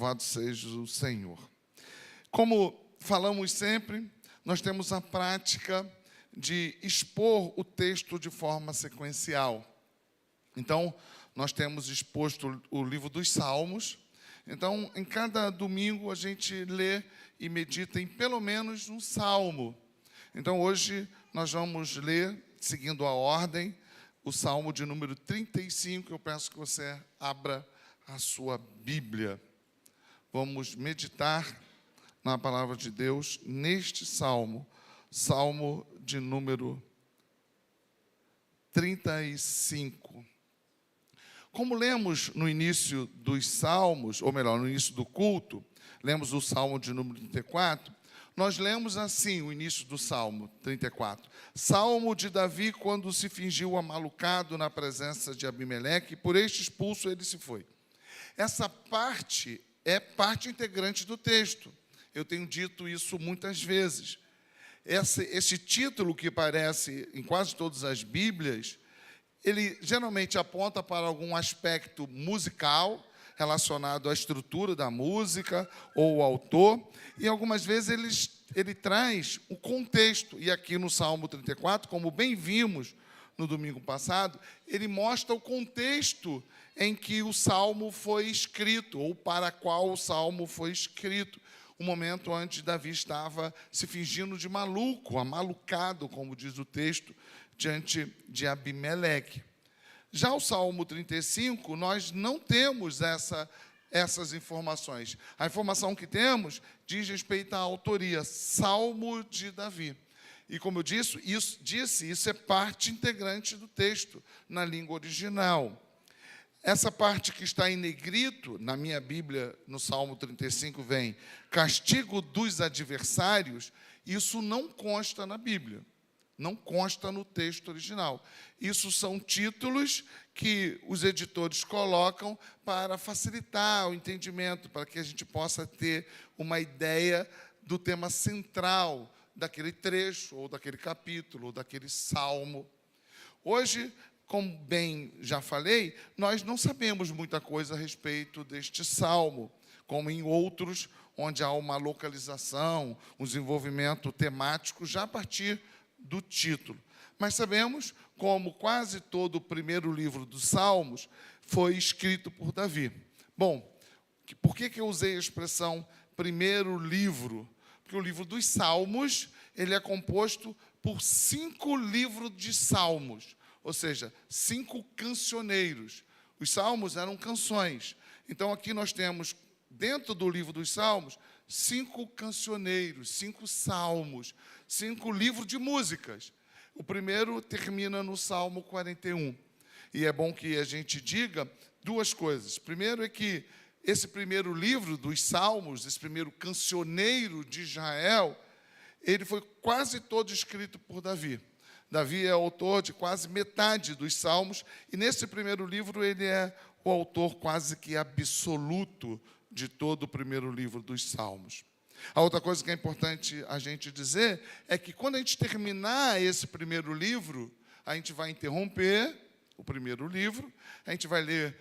Louvado seja o Senhor. Como falamos sempre, nós temos a prática de expor o texto de forma sequencial. Então, nós temos exposto o livro dos Salmos. Então, em cada domingo, a gente lê e medita em pelo menos um salmo. Então, hoje, nós vamos ler, seguindo a ordem, o Salmo de número 35. Eu peço que você abra a sua Bíblia. Vamos meditar na palavra de Deus neste salmo, salmo de número 35. Como lemos no início dos salmos, ou melhor, no início do culto, lemos o salmo de número 34, nós lemos assim o início do salmo 34. Salmo de Davi quando se fingiu amalucado na presença de Abimeleque, e por este expulso ele se foi. Essa parte é parte integrante do texto. Eu tenho dito isso muitas vezes. Esse título que aparece em quase todas as Bíblias, ele geralmente aponta para algum aspecto musical, relacionado à estrutura da música ou o autor, e algumas vezes ele traz o contexto. E aqui no Salmo 34, como bem vimos no domingo passado, ele mostra o contexto em que o salmo foi escrito, ou para qual o salmo foi escrito. O momento onde Davi estava se fingindo de maluco, amalucado, como diz o texto, diante de Abimeleque. Já o Salmo 35, nós não temos essas informações. A informação que temos diz respeito à autoria, Salmo de Davi. E como eu disse, isso é parte integrante do texto, na língua original. Essa parte que está em negrito, na minha Bíblia, no Salmo 35, vem castigo dos adversários. Isso não consta na Bíblia, não consta no texto original. Isso são títulos que os editores colocam para facilitar o entendimento, para que a gente possa ter uma ideia do tema central daquele trecho, ou daquele capítulo, ou daquele salmo. Hoje, como bem já falei, nós não sabemos muita coisa a respeito deste salmo, como em outros, onde há uma localização, um desenvolvimento temático, já a partir do título. Mas sabemos, como quase todo o primeiro livro dos Salmos foi escrito por Davi. Bom, por que eu usei a expressão primeiro livro? Porque o livro dos Salmos, ele é composto por 5 livros de salmos, ou seja, 5 cancioneiros. Os salmos eram canções. Então, aqui nós temos, dentro do livro dos Salmos, 5 cancioneiros, 5 salmos, 5 livros de músicas. O primeiro termina no Salmo 41. E é bom que a gente diga 2 coisas. Primeiro é que esse primeiro livro dos Salmos, esse primeiro cancioneiro de Israel, ele foi quase todo escrito por Davi. Davi é autor de quase metade dos Salmos, e nesse primeiro livro ele é o autor quase que absoluto de todo o primeiro livro dos Salmos. A outra coisa que é importante a gente dizer é que quando a gente terminar esse primeiro livro, a gente vai interromper o primeiro livro, a gente vai ler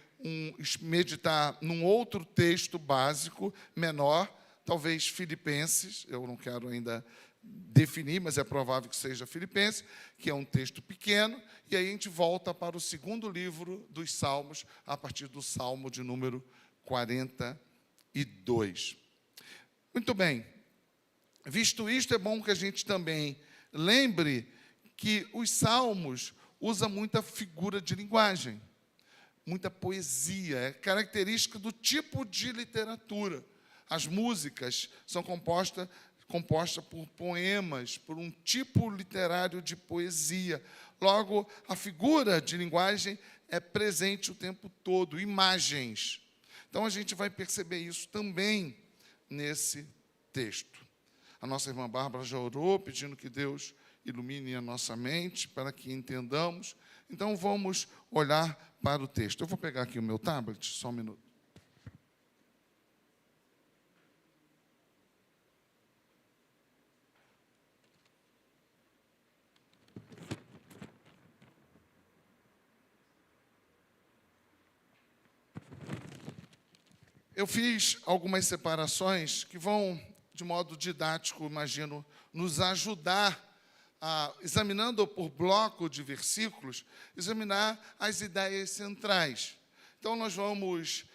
meditar num outro texto básico, menor, talvez Filipenses, eu não quero ainda definir, mas é provável que seja Filipenses, que é um texto pequeno, e aí a gente volta para o segundo livro dos Salmos, a partir do Salmo de número 42. Muito bem. Visto isto, é bom que a gente também lembre que os Salmos usam muita figura de linguagem, muita poesia, é característica do tipo de literatura. As músicas são compostas por poemas, por um tipo literário de poesia. Logo, a figura de linguagem é presente o tempo todo, imagens. Então, a gente vai perceber isso também nesse texto. A nossa irmã Bárbara já orou, pedindo que Deus ilumine a nossa mente para que entendamos. Então, vamos olhar para o texto. Eu vou pegar aqui o meu tablet, só um minuto. eu fiz algumas separações que vão, de modo didático, imagino, nos ajudar a, examinando por bloco de versículos, examinar as ideias centrais. Então, nós vamos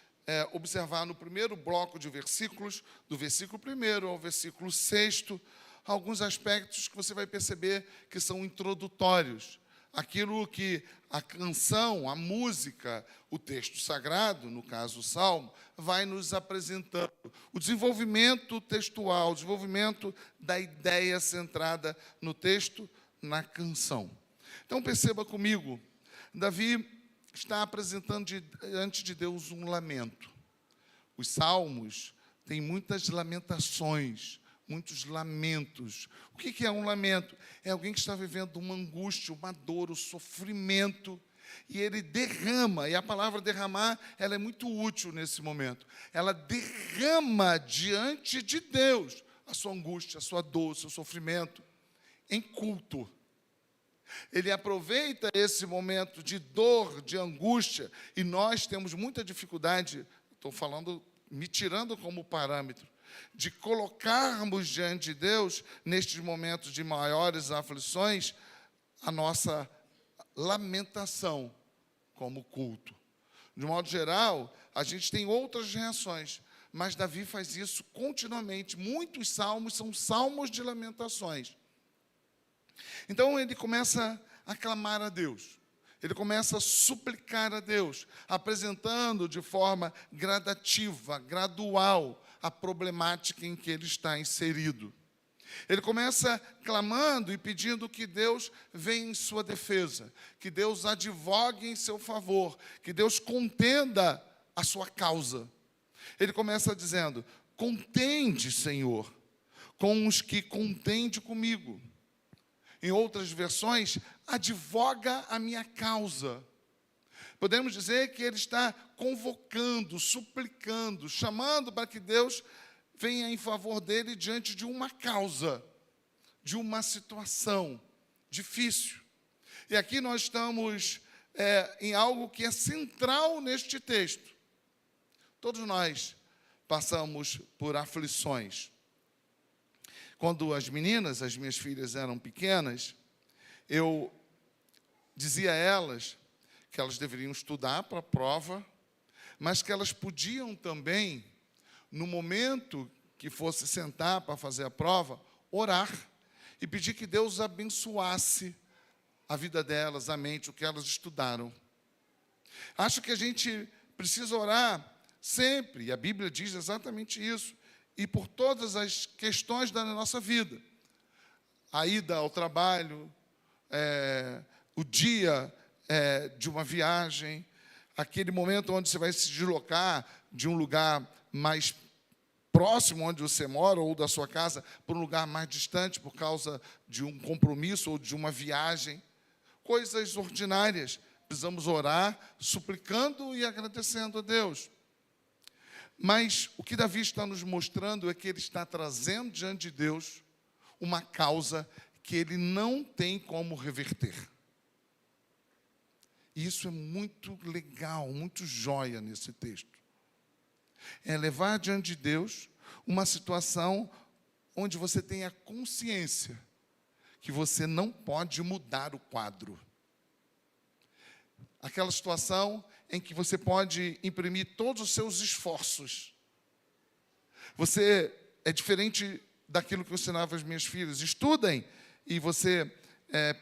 observar no primeiro bloco de versículos, do versículo 1 ao versículo 6, alguns aspectos que você vai perceber que são introdutórios. Aquilo que a canção, a música, o texto sagrado, no caso o Salmo, vai nos apresentando. O desenvolvimento textual, o desenvolvimento da ideia centrada no texto, na canção. Então, perceba comigo, Davi está apresentando diante de Deus um lamento. Os salmos têm muitas lamentações, muitos lamentos. O que é um lamento? É alguém que está vivendo uma angústia, uma dor, um sofrimento, e ele derrama, e a palavra derramar, ela é muito útil nesse momento. Ela derrama diante de Deus a sua angústia, a sua dor, o seu sofrimento, em culto. Ele aproveita esse momento de dor, de angústia, e nós temos muita dificuldade, estou falando, me tirando como parâmetro, de colocarmos diante de Deus, nestes momentos de maiores aflições, a nossa lamentação como culto. De modo geral, a gente tem outras reações, mas Davi faz isso continuamente. Muitos salmos são salmos de lamentações. Então, ele começa a clamar a Deus. Ele começa a suplicar a Deus, apresentando de forma gradativa, gradual, a problemática em que ele está inserido. Ele começa clamando e pedindo que Deus venha em sua defesa, que Deus advogue em seu favor, que Deus contenda a sua causa. Ele começa dizendo: contende, Senhor, com os que contende comigo. Em outras versões, advoga a minha causa. Podemos dizer que ele está convocando, suplicando, chamando para que Deus venha em favor dele diante de uma causa, de uma situação difícil. E aqui nós estamos em algo que é central neste texto. Todos nós passamos por aflições. Quando as meninas, as minhas filhas, eram pequenas, eu dizia a elas que elas deveriam estudar para a prova, mas que elas podiam também, no momento que fosse sentar para fazer a prova, orar e pedir que Deus abençoasse a vida delas, a mente, o que elas estudaram. Acho que a gente precisa orar sempre, e a Bíblia diz exatamente isso, e por todas as questões da nossa vida. A ida ao trabalho, o dia de uma viagem, aquele momento onde você vai se deslocar de um lugar mais próximo onde você mora ou da sua casa para um lugar mais distante por causa de um compromisso ou de uma viagem. Coisas ordinárias. Precisamos orar, suplicando e agradecendo a Deus. Mas o que Davi está nos mostrando é que ele está trazendo diante de Deus uma causa que ele não tem como reverter. E isso é muito legal, muito joia nesse texto. É levar diante de Deus uma situação onde você tem a consciência que você não pode mudar o quadro. Aquela situação em que você pode imprimir todos os seus esforços. Você é diferente daquilo que eu ensinava às minhas filhas. Estudem e você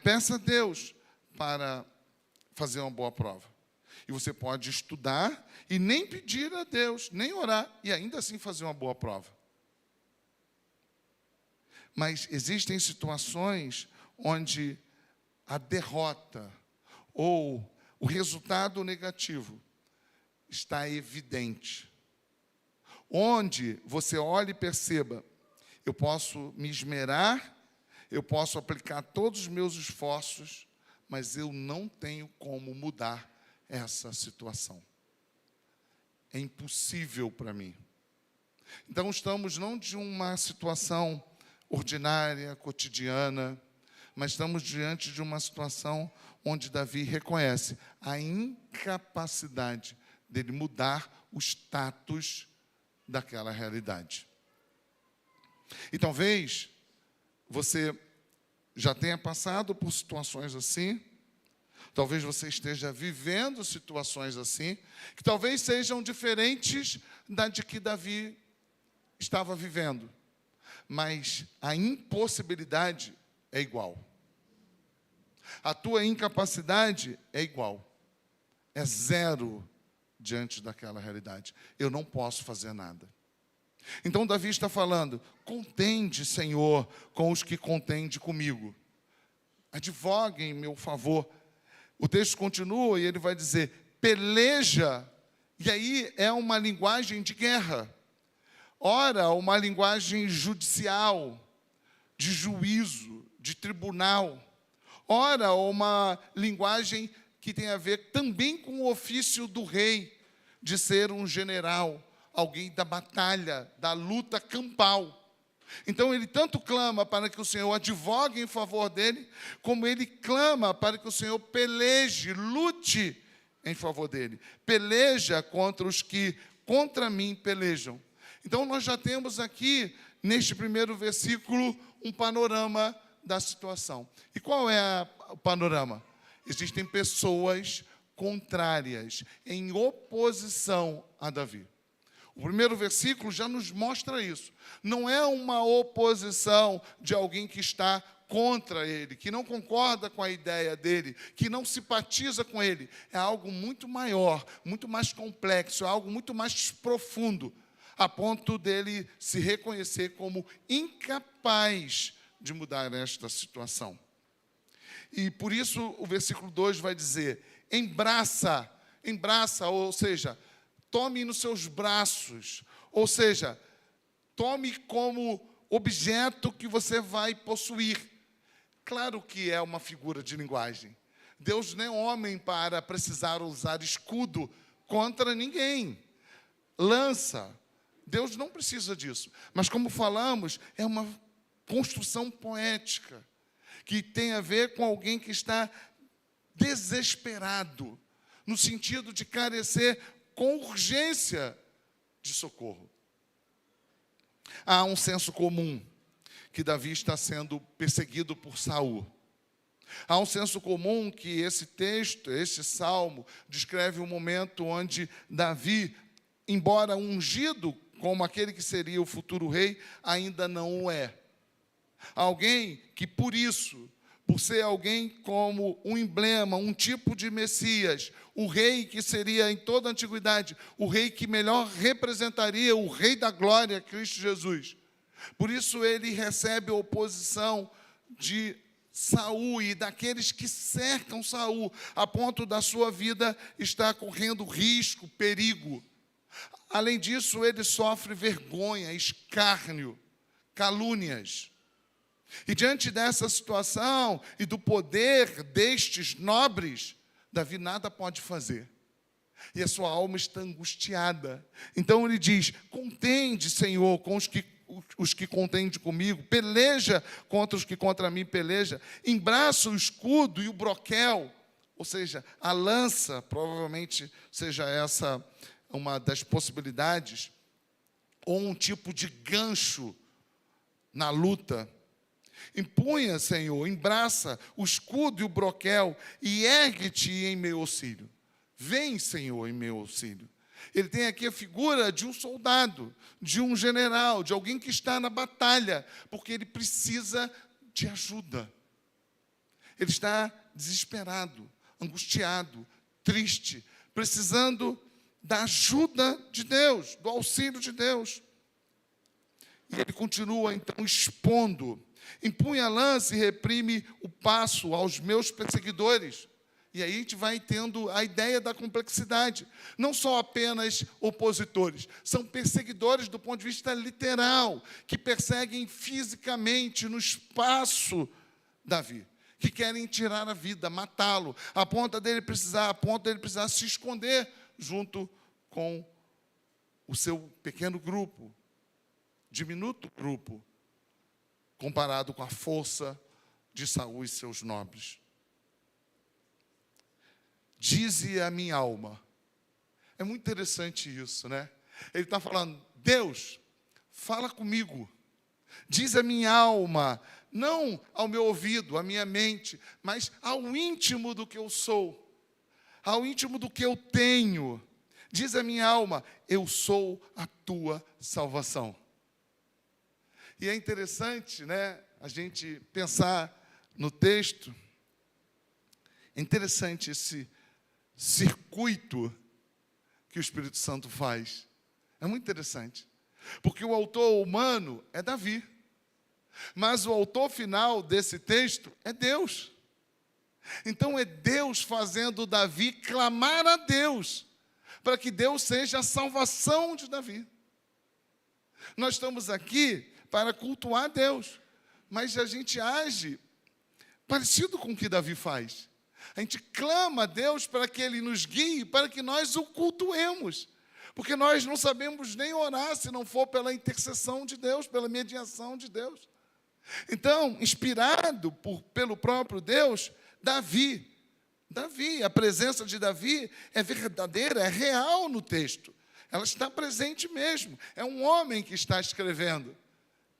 peça a Deus para fazer uma boa prova. E você pode estudar e nem pedir a Deus, nem orar, e ainda assim fazer uma boa prova. Mas existem situações onde a derrota ou o resultado negativo está evidente. Onde você olha e perceba, eu posso me esmerar, eu posso aplicar todos os meus esforços, mas eu não tenho como mudar essa situação. É impossível para mim. Então, estamos não de uma situação ordinária, cotidiana, mas estamos diante de uma situação onde Davi reconhece a incapacidade dele mudar o status daquela realidade. E talvez você já tenha passado por situações assim, talvez você esteja vivendo situações assim, que talvez sejam diferentes da de que Davi estava vivendo, mas a impossibilidade é igual. A tua incapacidade é igual. É zero diante daquela realidade. Eu não posso fazer nada. Então Davi está falando: contende, Senhor, com os que contende comigo. Advogue em meu favor. O texto continua e ele vai dizer: peleja. E aí é uma linguagem de guerra. Ora, uma linguagem judicial, de juízo, de tribunal. Ora, uma linguagem que tem a ver também com o ofício do rei, de ser um general, alguém da batalha, da luta campal. Então ele tanto clama para que o Senhor advogue em favor dele, como ele clama para que o Senhor peleje, lute em favor dele. Peleja contra os que contra mim pelejam. Então nós já temos aqui, neste primeiro versículo, um panorama da situação. E qual é o panorama? Existem pessoas contrárias, em oposição a Davi. O primeiro versículo já nos mostra isso. Não é uma oposição de alguém que está contra ele, que não concorda com a ideia dele, que não simpatiza com ele. É algo muito maior, muito mais complexo, é algo muito mais profundo, a ponto dele se reconhecer como incapaz de mudar esta situação. E por isso o versículo 2 vai dizer: embraça, ou seja, tome nos seus braços, ou seja, tome como objeto que você vai possuir. Claro que é uma figura de linguagem. Deus não é homem para precisar usar escudo contra ninguém. Lança. Deus não precisa disso. Mas como falamos, é uma construção poética, que tem a ver com alguém que está desesperado, no sentido de carecer com urgência de socorro. Há um senso comum que Davi está sendo perseguido por Saul. Há um senso comum que esse texto, este salmo, descreve um momento onde Davi, embora ungido como aquele que seria o futuro rei, ainda não o é. Alguém que por isso, por ser alguém como um emblema, um tipo de Messias, o rei que seria em toda a antiguidade, o rei que melhor representaria o rei da glória, Cristo Jesus. Por isso ele recebe a oposição de Saul e daqueles que cercam Saul, a ponto da sua vida estar correndo risco, perigo. Além disso, ele sofre vergonha, escárnio, calúnias. E diante dessa situação e do poder destes nobres, Davi nada pode fazer. E a sua alma está angustiada. Então ele diz: contende, Senhor, com os que contendem comigo, peleja contra os que contra mim pelejam, embraça o escudo e o broquel, ou seja, a lança, provavelmente seja essa uma das possibilidades, ou um tipo de gancho na luta. Empunha, Senhor, embraça o escudo e o broquel e ergue-te em meu auxílio. Vem, Senhor, em meu auxílio. Ele tem aqui a figura de um soldado, de um general, de alguém que está na batalha, porque ele precisa de ajuda. Ele está desesperado, angustiado, triste, precisando da ajuda de Deus, do auxílio de Deus. E ele continua, então, expondo: empunha a lança e reprime o passo aos meus perseguidores. E aí a gente vai tendo a ideia da complexidade. Não só apenas opositores, são perseguidores do ponto de vista literal, que perseguem fisicamente no espaço Davi, que querem tirar a vida, matá-lo, a ponto dele precisar se esconder junto com o seu pequeno grupo, diminuto grupo, comparado com a força de Saul e seus nobres. Dize a minha alma. É muito interessante isso, né? Ele está falando: Deus, fala comigo. Diz a minha alma, não ao meu ouvido, à minha mente, mas ao íntimo do que eu sou, ao íntimo do que eu tenho. Diz a minha alma, eu sou a tua salvação. E é interessante, né, a gente pensar no texto. É interessante esse circuito que o Espírito Santo faz. É muito interessante. Porque o autor humano é Davi. Mas o autor final desse texto é Deus. Então é Deus fazendo Davi clamar a Deus, para que Deus seja a salvação de Davi. Nós estamos aqui para cultuar Deus, mas a gente age parecido com o que Davi faz. A gente clama a Deus para que Ele nos guie, para que nós o cultuemos. Porque nós não sabemos nem orar se não for pela intercessão de Deus, pela mediação de Deus. Então, inspirado pelo próprio Deus, Davi, a presença de Davi é verdadeira, é real no texto. Ela está presente mesmo. É um homem que está escrevendo,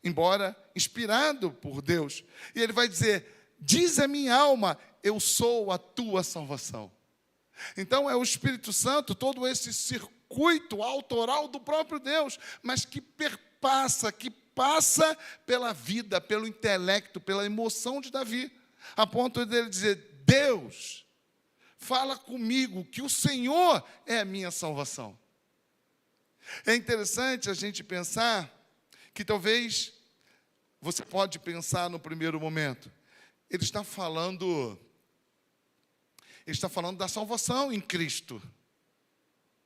embora inspirado por Deus. E ele vai dizer, diz a minha alma, eu sou a tua salvação. Então é o Espírito Santo, todo esse circuito autoral do próprio Deus, mas que perpassa, que passa pela vida, pelo intelecto, pela emoção de Davi, a ponto dele dizer, Deus, fala comigo, que o Senhor é a minha salvação. É interessante a gente pensar que talvez, você pode pensar no primeiro momento, ele está falando da salvação em Cristo.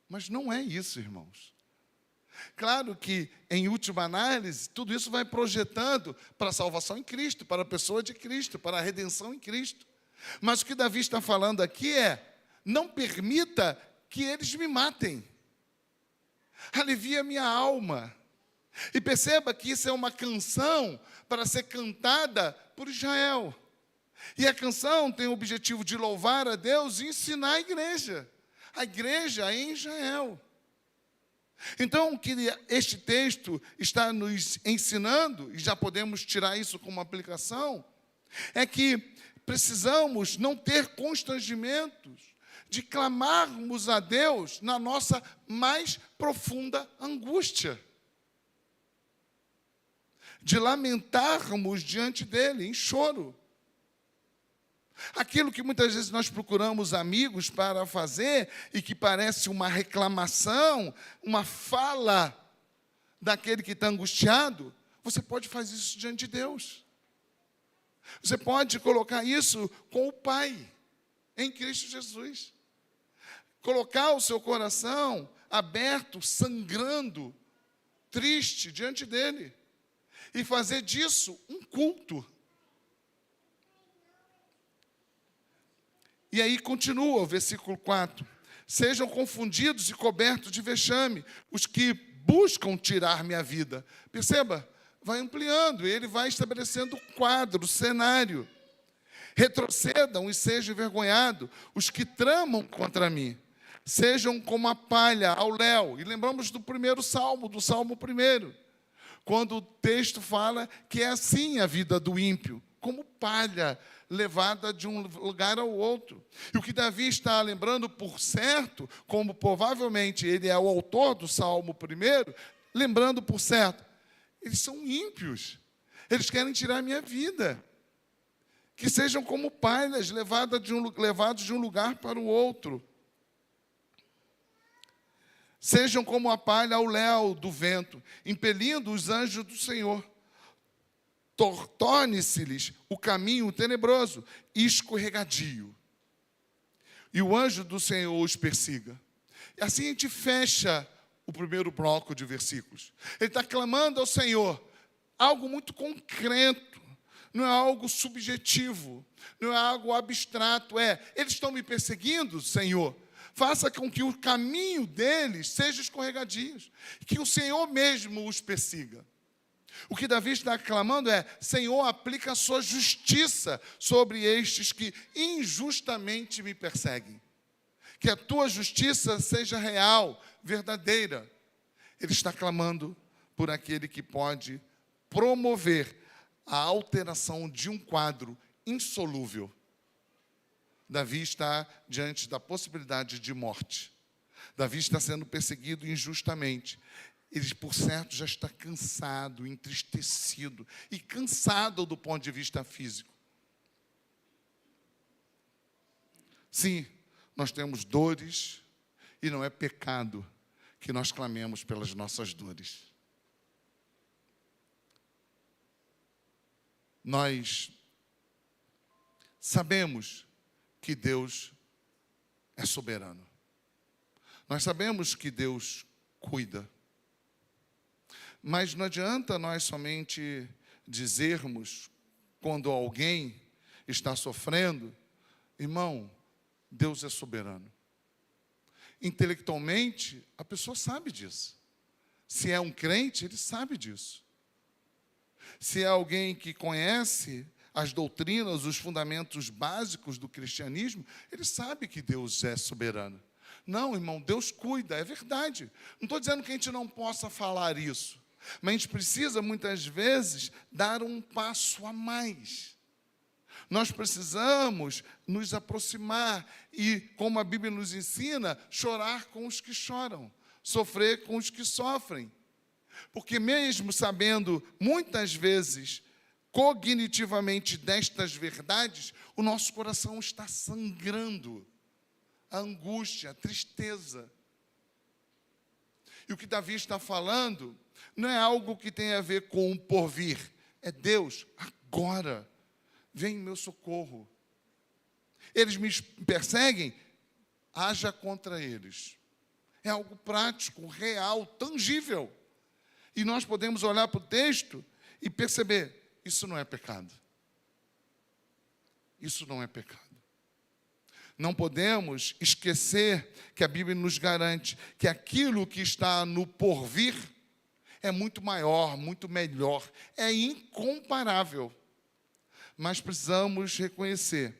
Mas não é isso, irmãos. Claro que, em última análise, tudo isso vai projetando para a salvação em Cristo, para a pessoa de Cristo, para a redenção em Cristo. Mas o que Davi está falando aqui é, não permita que eles me matem. Alivia minha alma. E perceba que isso é uma canção para ser cantada por Israel. E a canção tem o objetivo de louvar a Deus e ensinar a igreja. A igreja é em Israel. Então, o que este texto está nos ensinando, e já podemos tirar isso como aplicação, é que precisamos não ter constrangimentos de clamarmos a Deus na nossa mais profunda angústia. De lamentarmos diante dele, em choro. Aquilo que muitas vezes nós procuramos amigos para fazer e que parece uma reclamação, uma fala daquele que está angustiado, você pode fazer isso diante de Deus. Você pode colocar isso com o Pai, em Cristo Jesus. Colocar o seu coração aberto, sangrando, triste diante dele. E fazer disso um culto. E aí continua o versículo 4. Sejam confundidos e cobertos de vexame os que buscam tirar minha vida. Perceba, vai ampliando, ele vai estabelecendo o quadro, o cenário. Retrocedam e sejam envergonhados os que tramam contra mim. Sejam como a palha ao léu. E lembramos do primeiro salmo, do salmo 1, quando o texto fala que é assim a vida do ímpio, como palha levada de um lugar ao outro. E o que Davi está lembrando, por certo, como provavelmente ele é o autor do Salmo 1, lembrando por certo, eles são ímpios, eles querem tirar a minha vida. Que sejam como palhas levados de um lugar para o outro. Sejam como a palha ao léu do vento, impelindo os anjos do Senhor. Torne-se-lhes o caminho tenebroso e escorregadio. E o anjo do Senhor os persiga. E assim a gente fecha o primeiro bloco de versículos. Ele está clamando ao Senhor algo muito concreto, não é algo subjetivo, não é algo abstrato. Eles estão me perseguindo, Senhor. Faça com que o caminho deles seja escorregadio, que o Senhor mesmo os persiga. O que Davi está clamando é, Senhor, aplica a sua justiça sobre estes que injustamente me perseguem. Que a tua justiça seja real, verdadeira. Ele está clamando por aquele que pode promover a alteração de um quadro insolúvel. Davi está diante da possibilidade de morte. Davi está sendo perseguido injustamente. Ele, por certo, já está cansado, entristecido e cansado do ponto de vista físico. Sim, nós temos dores e não é pecado que nós clamemos pelas nossas dores. Nós sabemos que Deus é soberano. Nós sabemos que Deus cuida. Mas não adianta nós somente dizermos, quando alguém está sofrendo, irmão, Deus é soberano. Intelectualmente, a pessoa sabe disso. Se é um crente, ele sabe disso. Se é alguém que conhece as doutrinas, os fundamentos básicos do cristianismo, ele sabe que Deus é soberano. Não, irmão, Deus cuida, é verdade. Não estou dizendo que a gente não possa falar isso, mas a gente precisa, muitas vezes, dar um passo a mais. Nós precisamos nos aproximar e, como a Bíblia nos ensina, chorar com os que choram, sofrer com os que sofrem. Porque mesmo sabendo, muitas vezes, cognitivamente destas verdades, o nosso coração está sangrando. A angústia, a tristeza. E o que Davi está falando não é algo que tem a ver com o porvir. É Deus, agora, vem em meu socorro. Eles me perseguem, haja contra eles. É algo prático, real, tangível. E nós podemos olhar para o texto e perceber, isso não é pecado. Isso não é pecado. Não podemos esquecer que a Bíblia nos garante que aquilo que está no porvir é muito maior, muito melhor, é incomparável. Mas precisamos reconhecer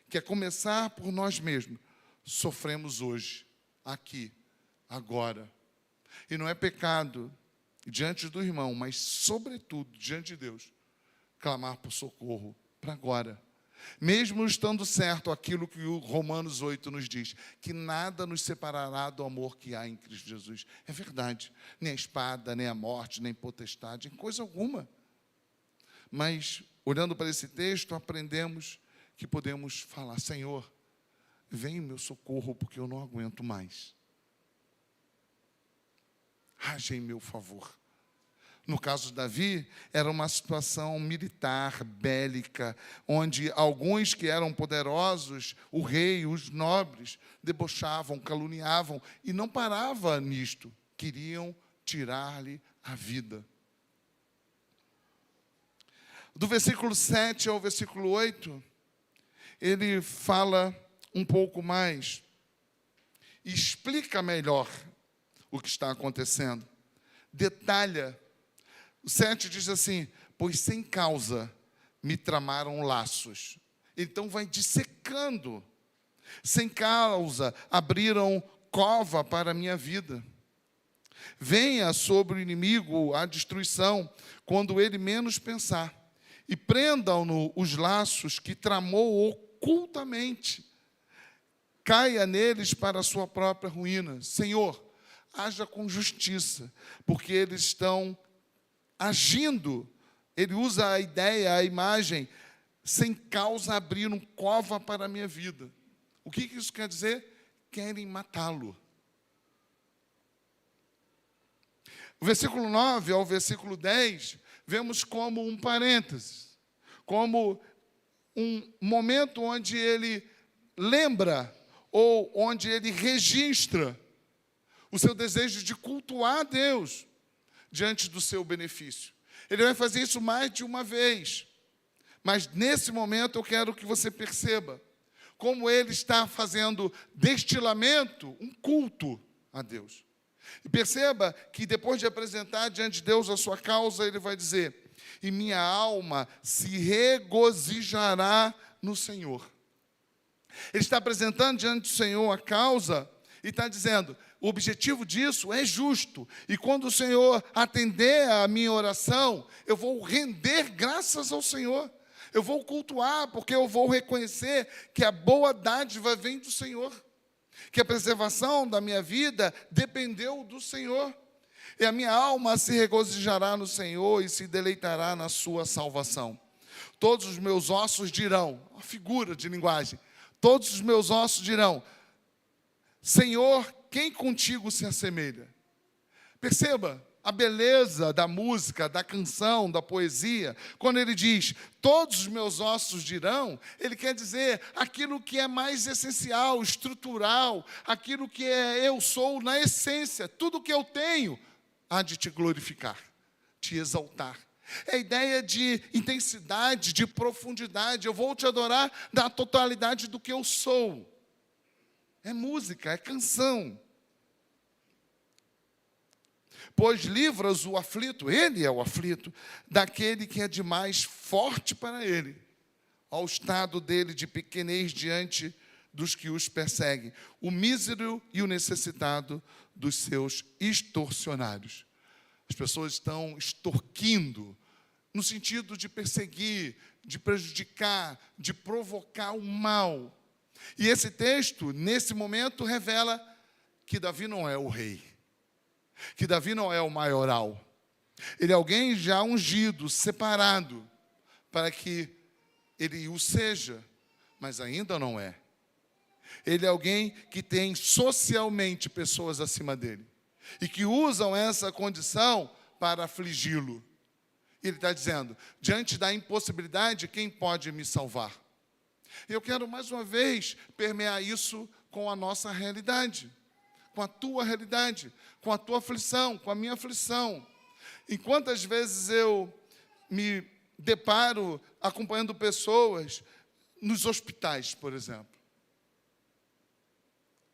que, a começar por nós mesmos, sofremos hoje, aqui, agora. E não é pecado diante do irmão, mas, sobretudo, diante de Deus, clamar por socorro para agora. Mesmo estando certo aquilo que o Romanos 8 nos diz, que nada nos separará do amor que há em Cristo Jesus. É verdade, nem a espada, nem a morte, nem potestade, em coisa alguma. Mas, olhando para esse texto, aprendemos que podemos falar, Senhor, vem em meu socorro, porque eu não aguento mais. Haja em meu favor. No caso de Davi, era uma situação militar, bélica, onde alguns que eram poderosos, o rei, os nobres, debochavam, caluniavam, e não parava nisto, queriam tirar-lhe a vida. Do versículo 7 ao versículo 8, ele fala um pouco mais, e explica melhor o que está acontecendo, detalha. O 7 diz assim, pois sem causa me tramaram laços. Então vai dissecando. Sem causa abriram cova para a minha vida. Venha sobre o inimigo a destruição, quando ele menos pensar. E prendam-no os laços que tramou ocultamente. Caia neles para a sua própria ruína. Senhor, haja com justiça, porque eles estão agindo, ele usa a ideia, a imagem, sem causa abriram cova para a minha vida. O que isso quer dizer? Querem matá-lo. O versículo 9 ao versículo 10, vemos como um parêntese, como um momento onde ele lembra, ou onde ele registra o seu desejo de cultuar a Deus, diante do seu benefício. Ele vai fazer isso mais de uma vez. Mas nesse momento eu quero que você perceba como ele está fazendo destilamento, um culto a Deus. E perceba que depois de apresentar diante de Deus a sua causa, ele vai dizer, e minha alma se regozijará no Senhor. Ele está apresentando diante do Senhor a causa e está dizendo, o objetivo disso é justo. E quando o Senhor atender a minha oração, eu vou render graças ao Senhor. Eu vou cultuar, porque eu vou reconhecer que a boa dádiva vem do Senhor. Que a preservação da minha vida dependeu do Senhor. E a minha alma se regozijará no Senhor e se deleitará na sua salvação. Todos os meus ossos dirão, uma figura de linguagem, todos os meus ossos dirão, Senhor, quem contigo se assemelha? Perceba a beleza da música, da canção, da poesia. Quando ele diz, todos os meus ossos dirão, ele quer dizer aquilo que é mais essencial, estrutural, aquilo que eu sou na essência, tudo que eu tenho há de te glorificar, te exaltar. É a ideia de intensidade, de profundidade. Eu vou te adorar na totalidade do que eu sou. É música, é canção. Pois livras o aflito, ele é o aflito, daquele que é demais forte para ele, ao estado dele de pequenez diante dos que os perseguem, o mísero e o necessitado dos seus extorsionários. As pessoas estão extorquindo, no sentido de perseguir, de prejudicar, de provocar o mal. E esse texto, nesse momento, revela que Davi não é o rei, que Davi não é o maioral. Ele é alguém já ungido, separado, para que ele o seja, mas ainda não é. Ele é alguém que tem socialmente pessoas acima dele, e que usam essa condição para afligi-lo. Ele está dizendo, diante da impossibilidade, quem pode me salvar? Eu quero mais uma vez permear isso com a nossa realidade, com a tua realidade, com a tua aflição, com a minha aflição. E quantas vezes eu me deparo acompanhando pessoas nos hospitais, por exemplo.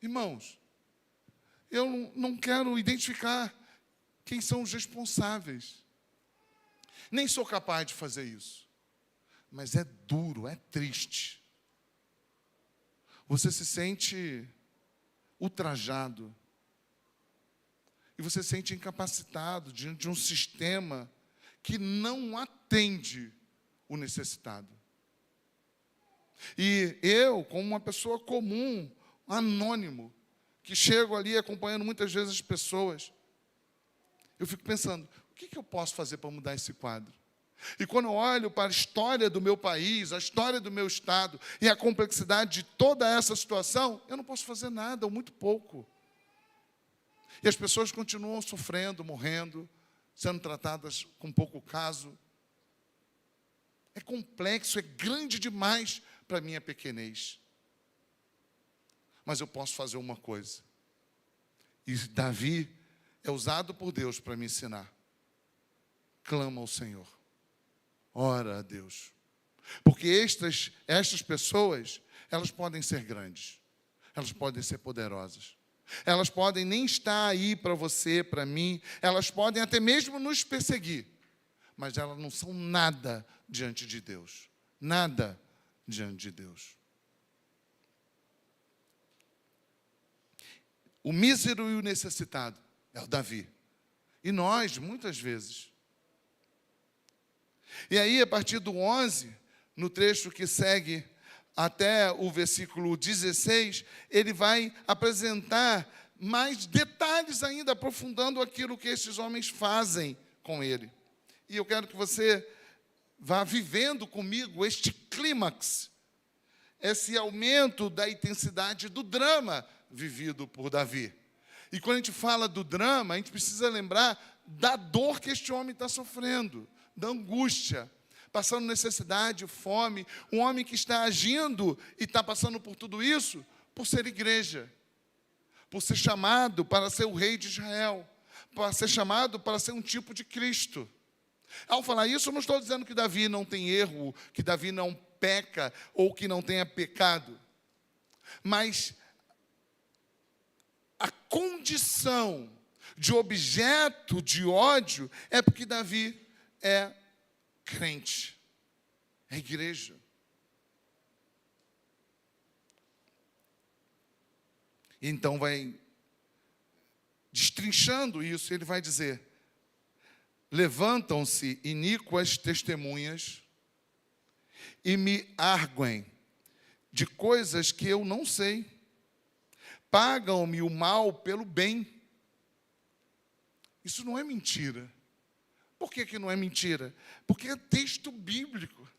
Irmãos, eu não quero identificar quem são os responsáveis. Nem sou capaz de fazer isso. Mas é duro, é triste. Você se sente ultrajado. E você se sente incapacitado diante de um sistema que não atende o necessitado. E eu, como uma pessoa comum, anônimo, que chego ali acompanhando muitas vezes as pessoas, eu fico pensando, o que eu posso fazer para mudar esse quadro? E quando eu olho para a história do meu país, a história do meu estado e a complexidade de toda essa situação, eu não posso fazer nada, ou muito pouco. E as pessoas continuam sofrendo, morrendo, sendo tratadas com pouco caso. É complexo, é grande demais para a minha pequenez. Mas eu posso fazer uma coisa. E Davi é usado por Deus para me ensinar. Clama ao Senhor. Ora a Deus. Porque estas pessoas, elas podem ser grandes. Elas podem ser poderosas. Elas podem nem estar aí para você, para mim. Elas podem até mesmo nos perseguir. Mas elas não são nada diante de Deus. Nada diante de Deus. O mísero e o necessitado é o Davi. E nós, muitas vezes. E aí, a partir do 11, no trecho que segue até o versículo 16, ele vai apresentar mais detalhes ainda, aprofundando aquilo que esses homens fazem com ele. E eu quero que você vá vivendo comigo este clímax, esse aumento da intensidade do drama vivido por Davi. E quando a gente fala do drama, a gente precisa lembrar da dor que este homem está sofrendo, da angústia, passando necessidade, fome, um homem que está agindo e está passando por tudo isso por ser igreja, por ser chamado para ser o rei de Israel, para ser chamado para ser um tipo de Cristo. Ao falar isso, eu não estou dizendo que Davi não tem erro, que Davi não peca ou que não tenha pecado, mas a condição de objeto de ódio é porque Davi é crente, é igreja. Então vai destrinchando isso, ele vai dizer: levantam-se iníquas testemunhas e me arguem de coisas que eu não sei. Pagam-me o mal pelo bem. Isso não é mentira. Por que não é mentira? Porque é texto bíblico.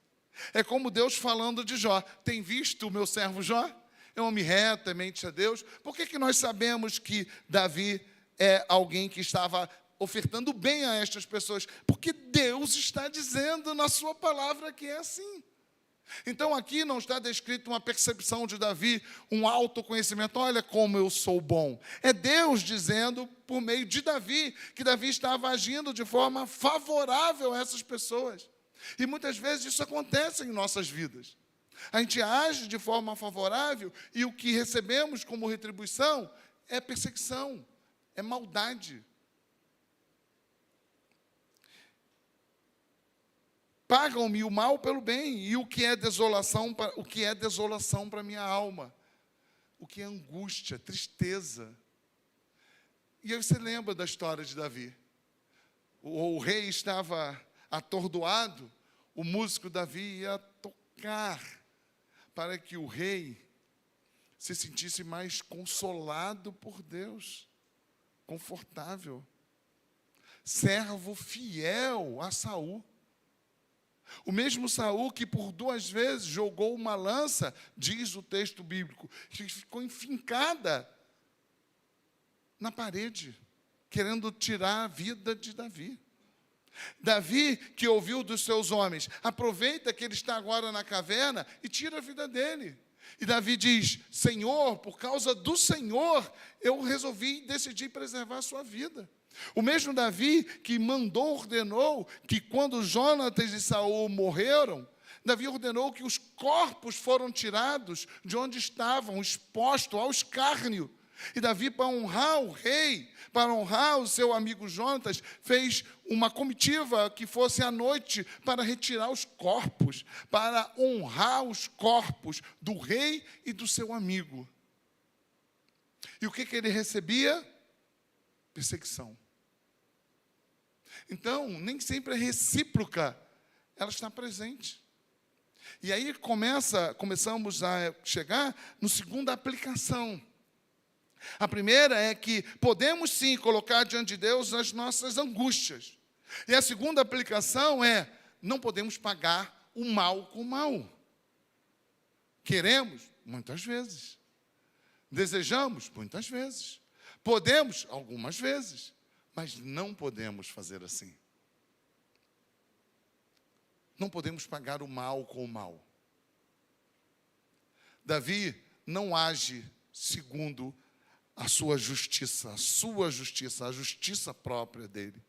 É como Deus falando de Jó. Tem visto o meu servo Jó? É um homem reto, temente a Deus. Por que nós sabemos que Davi é alguém que estava ofertando bem a estas pessoas? Porque Deus está dizendo na sua palavra que é assim. Então aqui não está descrito uma percepção de Davi, um autoconhecimento, olha como eu sou bom. É Deus dizendo, por meio de Davi, que Davi estava agindo de forma favorável a essas pessoas. E muitas vezes isso acontece em nossas vidas. A gente age de forma favorável e o que recebemos como retribuição é perseguição, é maldade. Pagam-me o mal pelo bem, e o que é desolação para minha alma? O que é angústia, tristeza. E aí você lembra da história de Davi. O rei estava atordoado, o músico Davi ia tocar para que o rei se sentisse mais consolado por Deus, confortável. Servo fiel a Saul. O mesmo Saul que por 2 vezes jogou uma lança, diz o texto bíblico, que ficou enfincada na parede, querendo tirar a vida de Davi. Davi, que ouviu dos seus homens, aproveita que ele está agora na caverna e tira a vida dele. E Davi diz: Senhor, por causa do Senhor, eu resolvi decidir preservar a sua vida. O mesmo Davi que ordenou que quando Jonatas e Saul morreram, Davi ordenou que os corpos foram tirados de onde estavam, expostos ao escárnio. E Davi, para honrar o rei, para honrar o seu amigo Jonatas, fez uma comitiva que fosse à noite para retirar os corpos, para honrar os corpos do rei e do seu amigo. E o que ele recebia? Perseguição. Então, nem sempre é recíproca, ela está presente. E aí começamos a chegar no segunda aplicação. A primeira é que podemos sim colocar diante de Deus as nossas angústias. E a segunda aplicação é, não podemos pagar o mal com o mal. Queremos? Muitas vezes. Desejamos? Muitas vezes. Podemos? Algumas vezes. Mas não podemos fazer assim. Não podemos pagar o mal com o mal. Davi não age segundo a sua justiça, a justiça própria dele.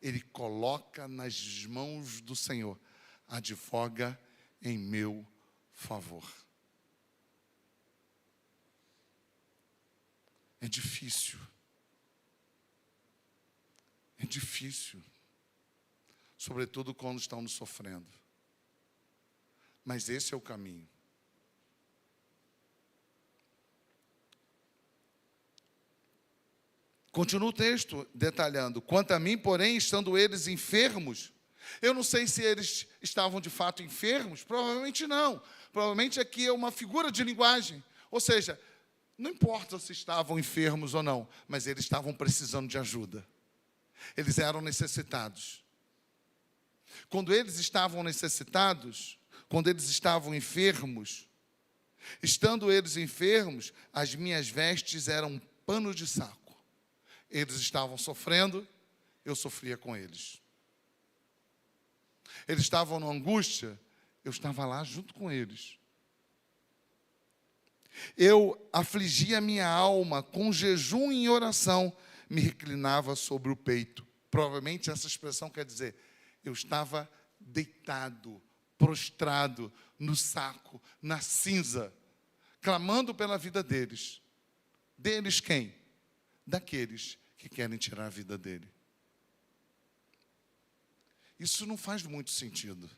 Ele coloca nas mãos do Senhor, advoga em meu favor. É difícil. É difícil, sobretudo quando estamos sofrendo. Mas esse é o caminho. Continua o texto detalhando: quanto a mim, porém, estando eles enfermos, eu não sei se eles estavam de fato enfermos, provavelmente não. Provavelmente aqui é uma figura de linguagem. Ou seja, não importa se estavam enfermos ou não, mas eles estavam precisando de ajuda. Eles eram necessitados. Quando eles estavam necessitados, quando eles estavam enfermos, estando eles enfermos, as minhas vestes eram um pano de saco. Eles estavam sofrendo, eu sofria com eles. Eles estavam na angústia, eu estava lá junto com eles. Eu afligia a minha alma com jejum e oração, me reclinava sobre o peito. Provavelmente essa expressão quer dizer, eu estava deitado, prostrado, no saco, na cinza, clamando pela vida deles. Deles quem? Daqueles que querem tirar a vida dele. Isso não faz muito sentido.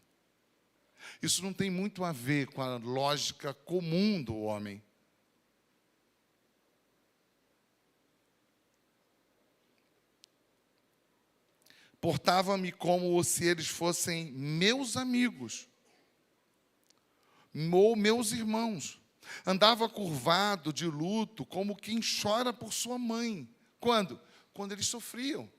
Isso não tem muito a ver com a lógica comum do homem. Portava-me como se eles fossem meus amigos ou meus irmãos. Andava curvado de luto, como quem chora por sua mãe. Quando? Quando eles sofriam.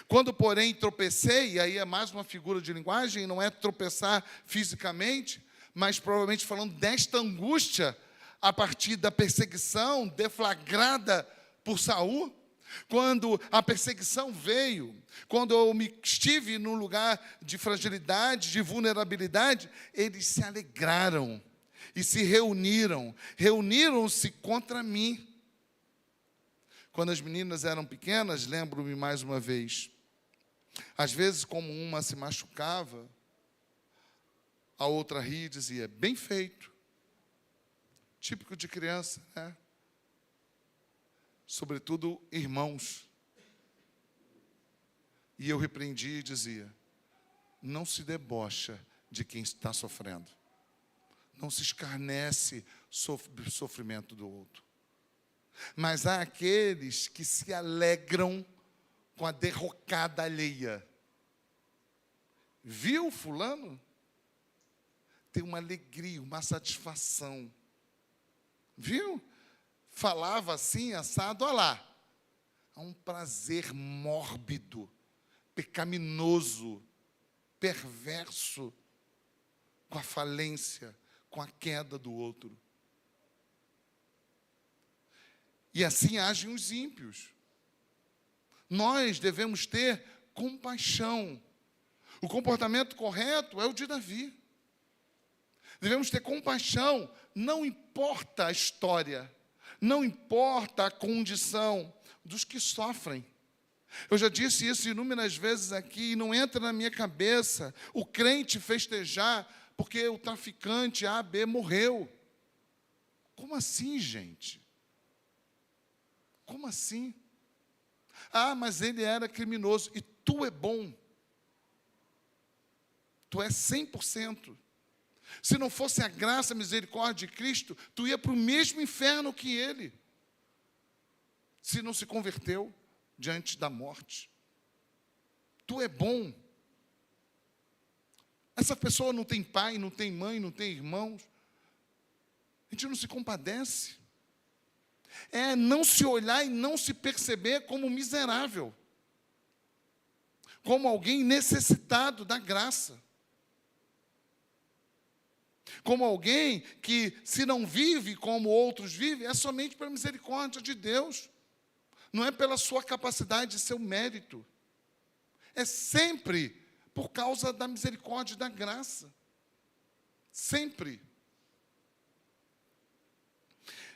Quando, porém, tropecei, e aí é mais uma figura de linguagem, não é tropeçar fisicamente, mas provavelmente falando desta angústia a partir da perseguição deflagrada por Saul. Quando a perseguição veio, quando eu estive num lugar de fragilidade, de vulnerabilidade, eles se alegraram e se reuniram-se contra mim. Quando as meninas eram pequenas, lembro-me mais uma vez, às vezes como uma se machucava, a outra ria e dizia, bem feito. Típico de criança, né? Sobretudo irmãos. E eu repreendia e dizia, não se debocha de quem está sofrendo. Não se escarnece sobre o sofrimento do outro. Mas há aqueles que se alegram com a derrocada alheia. Viu fulano? Tem uma alegria, uma satisfação. Viu? Falava assim, assado, olha lá. Há um prazer mórbido, pecaminoso, perverso, com a falência, com a queda do outro. E assim agem os ímpios. Nós devemos ter compaixão. O comportamento correto é o de Davi. Devemos ter compaixão, não importa a história, não importa a condição dos que sofrem. Eu já disse isso inúmeras vezes aqui, e não entra na minha cabeça o crente festejar porque o traficante A, B morreu. Como assim, gente? Como assim? Ah, mas ele era criminoso e tu é bom. Tu é 100%. Se não fosse a graça, a misericórdia de Cristo, tu ia para o mesmo inferno que ele. Se não se converteu diante da morte. Tu é bom. Essa pessoa não tem pai, não tem mãe, não tem irmãos. A gente não se compadece. É não se olhar e não se perceber como miserável. Como alguém necessitado da graça. Como alguém que, se não vive como outros vivem, é somente pela misericórdia de Deus. Não é pela sua capacidade e seu mérito. É sempre por causa da misericórdia e da graça. Sempre.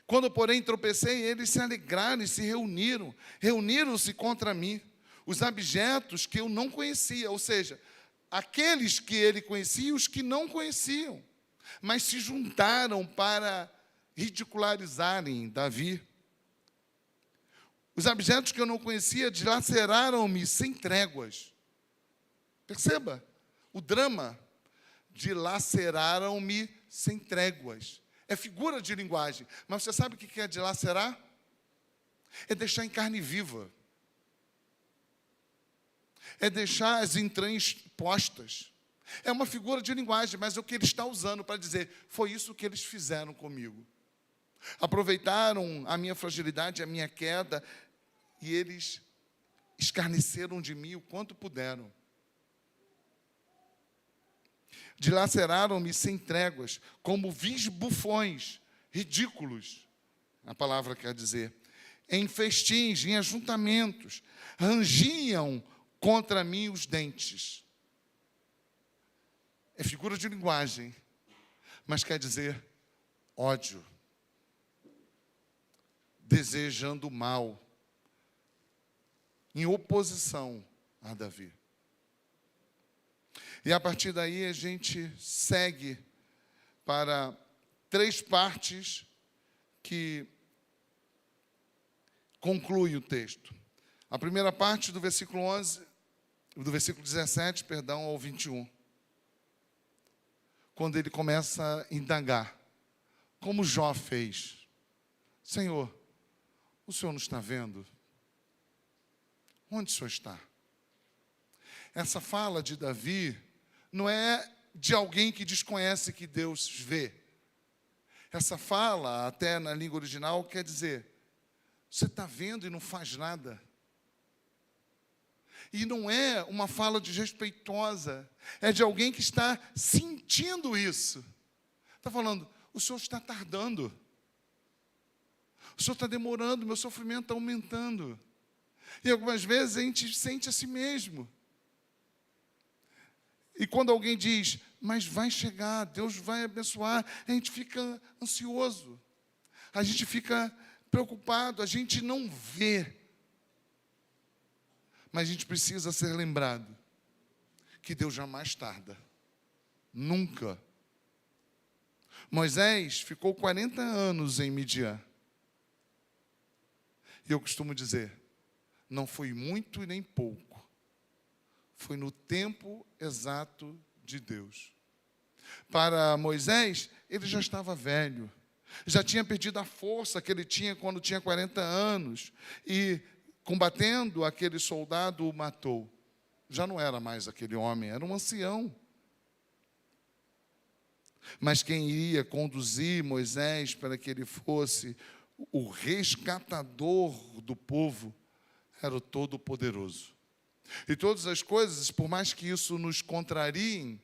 Quando, porém, tropecei, eles se alegraram e se reuniram. Reuniram-se contra mim. Os abjetos que eu não conhecia. Ou seja, aqueles que ele conhecia e os que não conheciam. Mas se juntaram para ridicularizarem Davi. Os abjetos que eu não conhecia dilaceraram-me sem tréguas. Perceba o drama. Dilaceraram-me sem tréguas. É figura de linguagem. Mas você sabe o que é dilacerar? É deixar em carne viva. É deixar as entranhas postas. É uma figura de linguagem, mas é o que ele está usando para dizer, foi isso que eles fizeram comigo. Aproveitaram a minha fragilidade, a minha queda, e eles escarneceram de mim o quanto puderam. Dilaceraram-me sem tréguas, como vis bufões, ridículos, a palavra quer dizer, em festins, em ajuntamentos, rangiam contra mim os dentes. É figura de linguagem, mas quer dizer ódio, desejando o mal, em oposição a Davi. E a partir daí a gente segue para 3 partes que concluem o texto. A primeira parte do versículo 17, ao 21. Quando ele começa a indagar, como Jó fez. Senhor, o Senhor não está vendo? Onde o Senhor está? Essa fala de Davi não é de alguém que desconhece que Deus vê. Essa fala, até na língua original, quer dizer, você está vendo e não faz nada. E não é uma fala desrespeitosa, é de alguém que está sentindo isso. Está falando, o Senhor está tardando. O Senhor está demorando, meu sofrimento está aumentando. E algumas vezes a gente sente a si mesmo. E quando alguém diz, mas vai chegar, Deus vai abençoar, a gente fica ansioso. A gente fica preocupado, a gente não vê. Mas a gente precisa ser lembrado que Deus jamais tarda. Nunca. Moisés ficou 40 anos em Midian. E eu costumo dizer, não foi muito e nem pouco. Foi no tempo exato de Deus. Para Moisés, ele já estava velho. Já tinha perdido a força que ele tinha quando tinha 40 anos. E, combatendo, aquele soldado o matou. Já não era mais aquele homem, era um ancião. Mas quem iria conduzir Moisés para que ele fosse o resgatador do povo era o Todo-Poderoso. E todas as coisas, por mais que isso nos contrariem,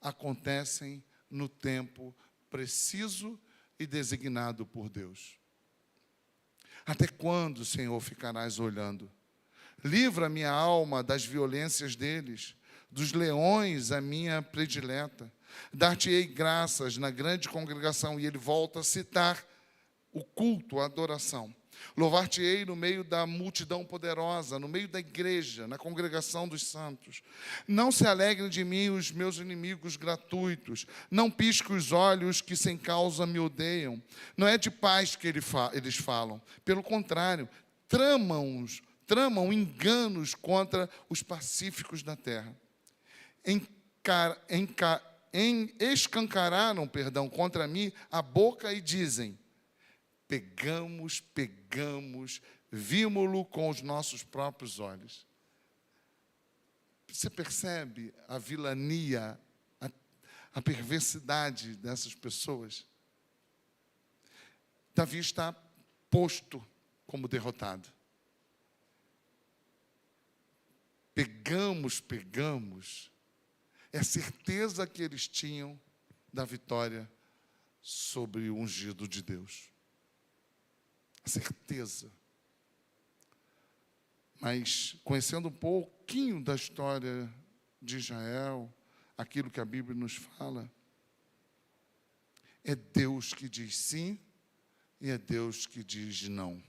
acontecem no tempo preciso e designado por Deus. Até quando, Senhor, ficarás olhando? Livra minha alma das violências deles, dos leões a minha predileta. Dar-te-ei graças na grande congregação. E ele volta a citar o culto, a adoração. Louvar-te-ei no meio da multidão poderosa, no meio da igreja, na congregação dos santos. Não se alegrem de mim os meus inimigos gratuitos. Não pisque os olhos que sem causa me odeiam. Não é de paz que eles falam. Pelo contrário, tramam enganos contra os pacíficos da terra. Escancararam contra mim a boca e dizem, pegamos, vimos-lo com os nossos próprios olhos. Você percebe a vilania, a perversidade dessas pessoas? Davi está posto como derrotado. Pegamos, é a certeza que eles tinham da vitória sobre o ungido de Deus. A certeza. Mas, conhecendo um pouquinho da história de Israel, aquilo que a Bíblia nos fala, é Deus que diz sim e é Deus que diz não.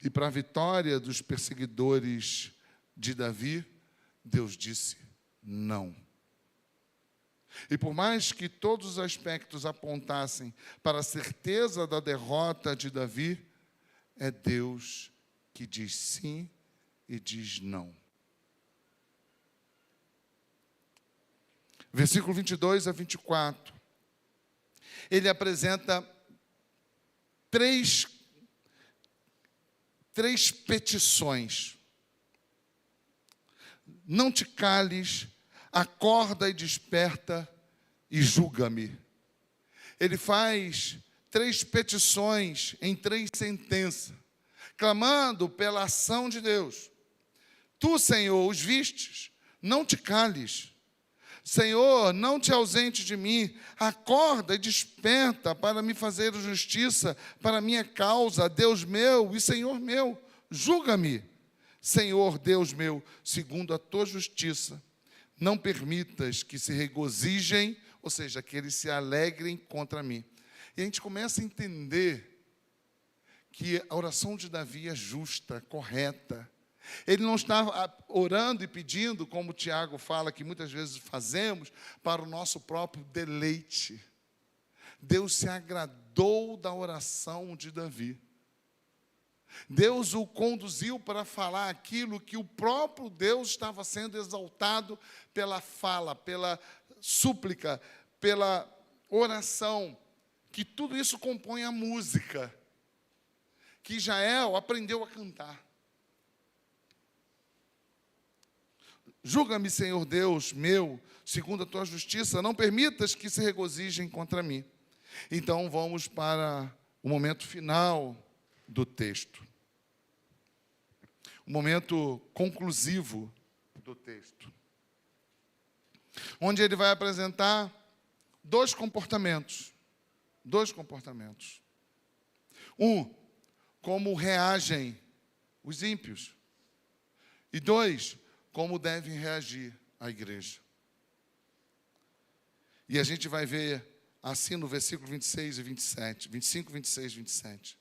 E para a vitória dos perseguidores de Davi, Deus disse não. E por mais que todos os aspectos apontassem para a certeza da derrota de Davi, é Deus que diz sim e diz não. Versículo 22 a 24. Ele apresenta três petições. Não te cales, acorda e desperta e julga-me. Ele faz 3 petições em 3 sentenças, clamando pela ação de Deus. Tu, Senhor, os vistes, não te cales. Senhor, não te ausente de mim, acorda e desperta para me fazer justiça, para minha causa, Deus meu e Senhor meu, julga-me. Senhor, Deus meu, segundo a tua justiça, não permitas que se regozijem, ou seja, que eles se alegrem contra mim. E a gente começa a entender que a oração de Davi é justa, correta. Ele não estava orando e pedindo, como o Tiago fala, que muitas vezes fazemos, para o nosso próprio deleite. Deus se agradou da oração de Davi. Deus o conduziu para falar aquilo que o próprio Deus estava sendo exaltado pela fala, pela súplica, pela oração, que tudo isso compõe a música, que Israel aprendeu a cantar. Julga-me, Senhor Deus meu, segundo a tua justiça, não permitas que se regozijem contra mim. Então vamos para o momento final do texto. O momento conclusivo do texto. Onde ele vai apresentar dois comportamentos. Um, como reagem os ímpios. E dois, como devem reagir a igreja. E a gente vai ver assim no versículo 26 e 27, 25, 26 e 27.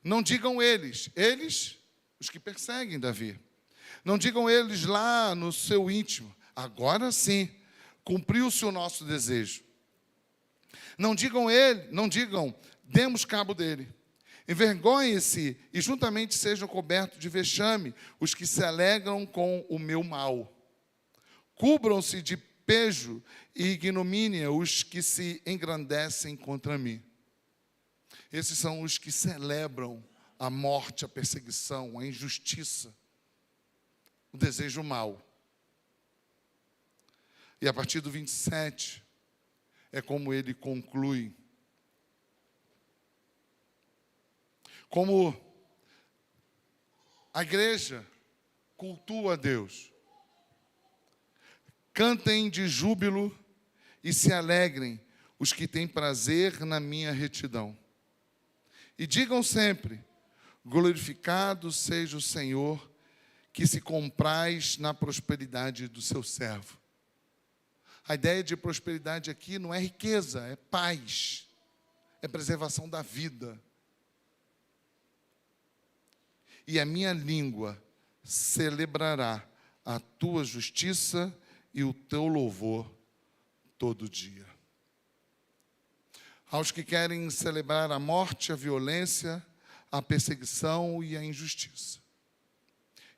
Não digam eles, os que perseguem Davi. Não digam eles lá no seu íntimo, agora sim, cumpriu-se o nosso desejo. Não digam demos cabo dele. Envergonhem-se e juntamente sejam cobertos de vexame os que se alegram com o meu mal. Cubram-se de pejo e ignomínia os que se engrandecem contra mim. Esses são os que celebram a morte, a perseguição, a injustiça, o desejo mal. E a partir do 27, é como ele conclui. Como a igreja cultua a Deus. Cantem de júbilo e se alegrem os que têm prazer na minha retidão. E digam sempre, glorificado seja o Senhor, que se compraz na prosperidade do seu servo. A ideia de prosperidade aqui não é riqueza, é paz, é preservação da vida. E a minha língua celebrará a tua justiça e o teu louvor todo dia. Aos que querem celebrar a morte, a violência, a perseguição e a injustiça.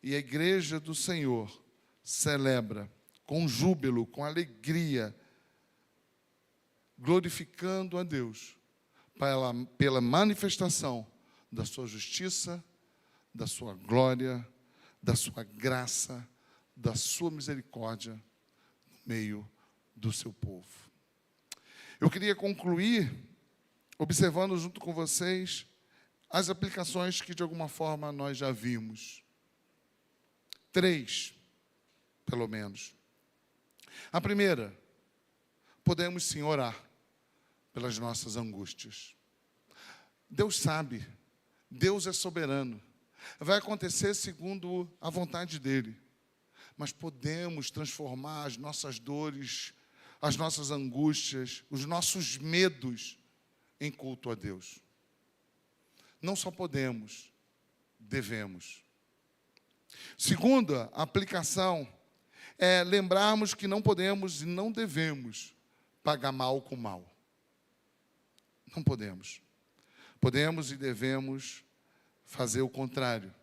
E a igreja do Senhor celebra com júbilo, com alegria, glorificando a Deus pela manifestação da sua justiça, da sua glória, da sua graça, da sua misericórdia no meio do seu povo. Eu queria concluir observando junto com vocês as aplicações que de alguma forma nós já vimos. 3, pelo menos. A primeira, podemos sim orar pelas nossas angústias. Deus sabe, Deus é soberano. Vai acontecer segundo a vontade dEle. Mas podemos transformar as nossas dores, as nossas angústias, os nossos medos em culto a Deus. Não só podemos, devemos. Segunda aplicação é lembrarmos que não podemos e não devemos pagar mal com mal. Não podemos. Podemos e devemos fazer o contrário.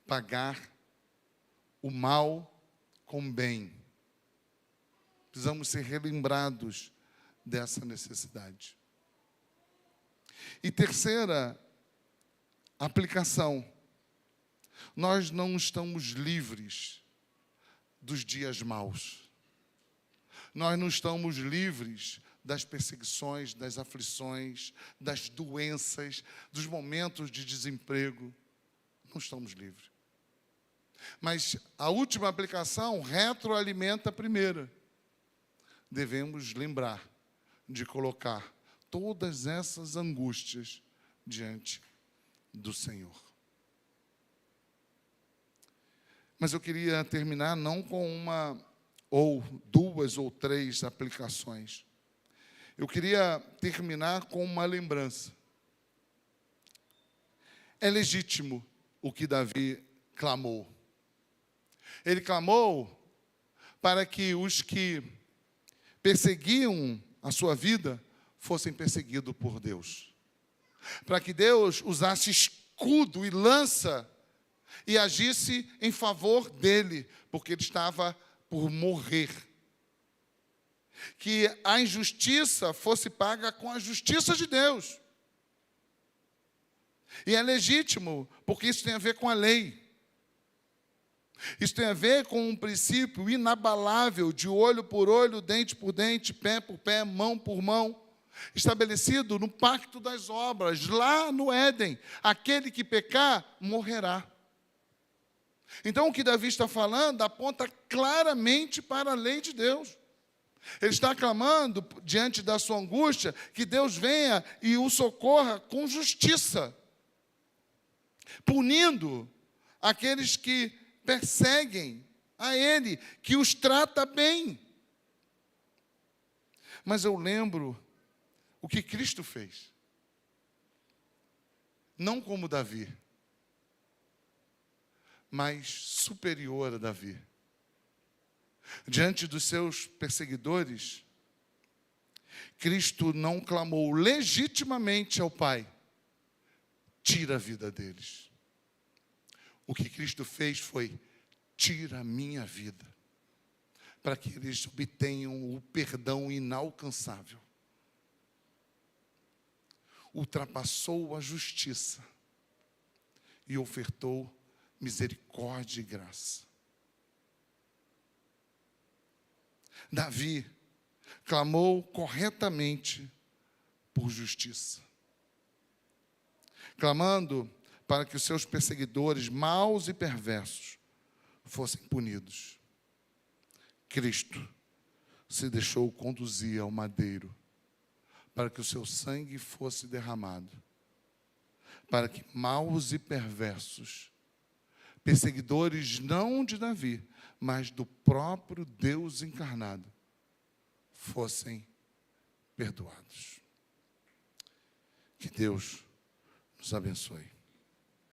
Pagar o mal com bem. Precisamos ser relembrados dessa necessidade. E terceira aplicação. Nós não estamos livres dos dias maus. Nós não estamos livres das perseguições, das aflições, das doenças, dos momentos de desemprego. Não estamos livres. Mas a última aplicação retroalimenta a primeira. Devemos lembrar de colocar todas essas angústias diante do Senhor. Mas eu queria terminar não com uma, ou duas, ou três aplicações. Eu queria terminar com uma lembrança. É legítimo o que Davi clamou. Ele clamou para que os que perseguiam a sua vida fossem perseguidos por Deus. Para que Deus usasse escudo e lança e agisse em favor dele, porque ele estava por morrer. Que a injustiça fosse paga com a justiça de Deus. E é legítimo, porque isso tem a ver com a lei. Isso tem a ver com um princípio inabalável de olho por olho, dente por dente, pé por pé, mão por mão, estabelecido no pacto das obras, lá no Éden. Aquele que pecar, morrerá. Então, o que Davi está falando aponta claramente para a lei de Deus. Ele está clamando, diante da sua angústia, que Deus venha e o socorra com justiça, punindo aqueles que perseguem a ele, que os trata bem. Mas eu lembro o que Cristo fez. Não como Davi, mas superior a Davi. Diante dos seus perseguidores, Cristo não clamou legitimamente ao Pai: tira a vida deles. O que Cristo fez foi: tira a minha vida, para que eles obtenham o perdão inalcançável. Ultrapassou a justiça e ofertou misericórdia e graça. Davi clamou corretamente por justiça, clamando para que os seus perseguidores maus e perversos fossem punidos. Cristo se deixou conduzir ao madeiro para que o seu sangue fosse derramado, para que maus e perversos, perseguidores não de Davi, mas do próprio Deus encarnado, fossem perdoados. Que Deus nos abençoe.